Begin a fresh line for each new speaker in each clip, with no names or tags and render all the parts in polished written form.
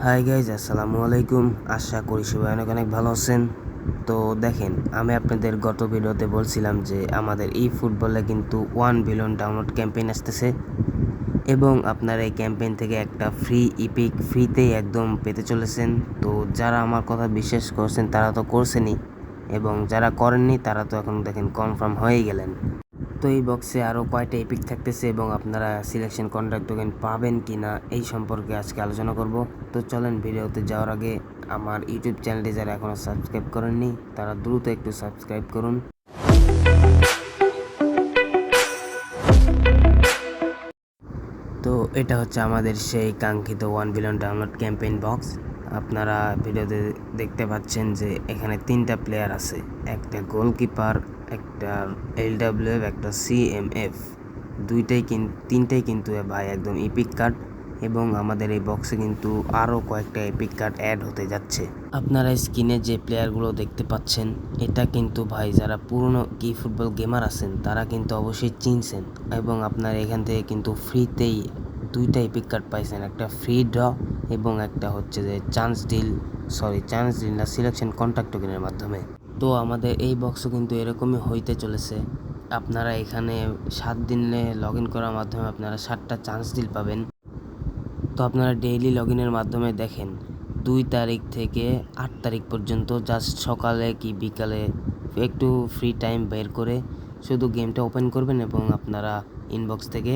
Hi guys, আসসালামু আলাইকুম। আশা করি সবাই অনেক অনেক ভালো আছেন। তো দেখেন, আমি আপনাদের গত ভিডিওতে বলছিলাম যে আমাদের এই ফুটবলে কিন্তু 1 বিলিয়ন ডাউনলোড ক্যাম্পেইন আসতেছে এবং আপনারা এই ক্যাম্পেইন থেকে একটা ফ্রি ইপিক ফ্রিতেই একদম পেতে চলেছেন। তো যারা আমার কথা বিশ্বাস করছেন তারা তো করছেনই, এবং যারা করেননি তারা তো এখন দেখেন কনফার্ম হয়েই গেলেন। তো এই বক্সে আরও কয়টা এপিক থাকতেছে এবং আপনারা সিলেকশন কন্ট্রাক্ট টোকেন পাবেন কি না এই সম্পর্কে আজকে আলোচনা করব। তো চলেন, ভিডিওতে যাওয়ার আগে আমার ইউটিউব চ্যানেলটি যারা এখনও সাবস্ক্রাইব করেননি তারা দ্রুত একটু সাবস্ক্রাইব করুন। তো এটা হচ্ছে আমাদের সেই কাঙ্ক্ষিত 1 বিলিয়ন ডাউনলোড ক্যাম্পেইন বক্স। আপনারা ভিডিওতে দেখতে পাচ্ছেন যে এখানে 3টা প্লেয়ার আছে, একটা গোলকিপার, একটা LWF, একটা CMF। তিনটাই কিন্তু ভাই একদম ইপিক কার্ড, এবং আমাদের এই বক্সে কিন্তু আরও কয়েকটা এপিক কার্ড অ্যাড হতে যাচ্ছে। আপনারা স্ক্রিনে যে প্লেয়ারগুলো দেখতে পাচ্ছেন এটা কিন্তু ভাই যারা পুরনো কি ফুটবল গেমার আছেন তারা কিন্তু অবশ্যই চিনছেন, এবং আপনারা এখান থেকে কিন্তু ফ্রিতেই 2টা এপিক কার্ড পাইছেন, একটা ফ্রি ড্র এবং একটা হচ্ছে যে চান্স ডিল না, সিলেকশন কন্ট্রাক্ট টোকেনের মাধ্যমে। তো আমাদের এই বক্সও কিন্তু এরকমই হইতে চলেছে। আপনারা এখানে 7 দিনে লগ ইন করার মাধ্যমে আপনারা 7টা চান্স ডিল পাবেন। তো আপনারা ডেইলি লগ ইনের মাধ্যমে দেখেন 2 তারিখ থেকে 8 তারিখ পর্যন্ত জাস্ট সকালে কি বিকালে একটু ফ্রি টাইম বের করে শুধু গেমটা ওপেন করবেন এবং আপনারা ইনবক্স থেকে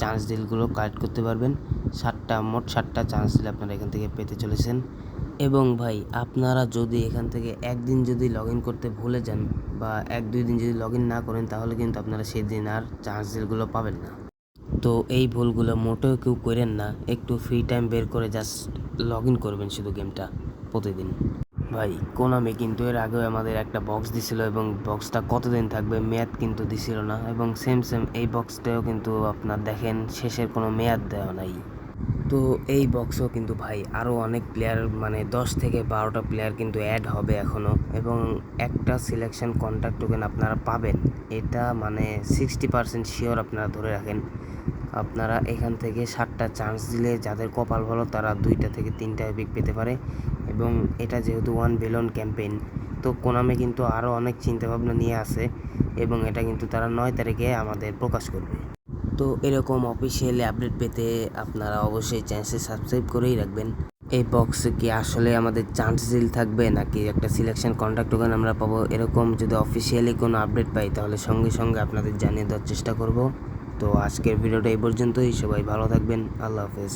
চান্স ডিলগুলো কালেক্ট করতে পারবেন। মোট 7টা চান্স ডিল আপনারা এখান থেকে পেতে চলেছেন। এবং ভাই আপনারা যদি এখান থেকে একদিন যদি লগ ইন করতে ভুলে যান বা 1-2 দিন যদি লগ ইন না করেন তাহলে কিন্তু আপনারা সেদিন আর চান্স ডিলগুলো পাবেন না। তো এই ভুলগুলো মোটেও কেউ করেন না, একটু ফ্রি টাইম বের করে জাস্ট লগ ইন করবেন শুধু গেমটা প্রতিদিন। ভাই কোনামি কিন্তু এর আগেও আমাদের একটা বক্স দিছিল এবং বক্সটা কতদিন থাকবে মেয়াদ কিন্তু দিছিল না, এবং সেম এই বক্সটাও কিন্তু আপনার দেখেন শেষের কোনো মেয়াদ দেওয়া নাই। তো এই বক্সও কিন্তু ভাই আরও অনেক প্লেয়ার, মানে 10 থেকে 12টা প্লেয়ার কিন্তু অ্যাড হবে এখনও, এবং একটা সিলেকশন কন্ট্রাক্ট টোকেন আপনারা পাবেন, এটা মানে 60% শিওর আপনারা ধরে রাখেন। আপনারা এখান থেকে 7টা চান্স দিলে যাদের কপাল ভালো তারা 2টা থেকে 3টা এপিক পেতে পারে। এবং এটা যেহেতু 1 বিলিয়ন ক্যাম্পেইন, তো কোনামি কিন্তু আরও অনেক চিন্তাভাবনা নিয়ে আসে, এবং এটা কিন্তু তারা 9 তারিখে আমাদের প্রকাশ করবে। তো এরকম অফিসিয়ালি আপডেট পেতে আপনারা অবশ্যই চ্যানেলটি সাবস্ক্রাইব করেই রাখবেন। এই বক্সে কি আসলে আমাদের চান্স ডিল থাকবে নাকি একটা সিলেকশন কন্ট্রাক্ট টোকেন আমরা পাবো, এরকম যদি অফিসিয়ালি কোনো আপডেট পাই তাহলে সঙ্গে সঙ্গে আপনাদের জানিয়ে দেওয়ার চেষ্টা করব। তো আজকের ভিডিওটা এই পর্যন্তই, সবাই ভালো থাকবেন, আল্লাহ হাফেজ।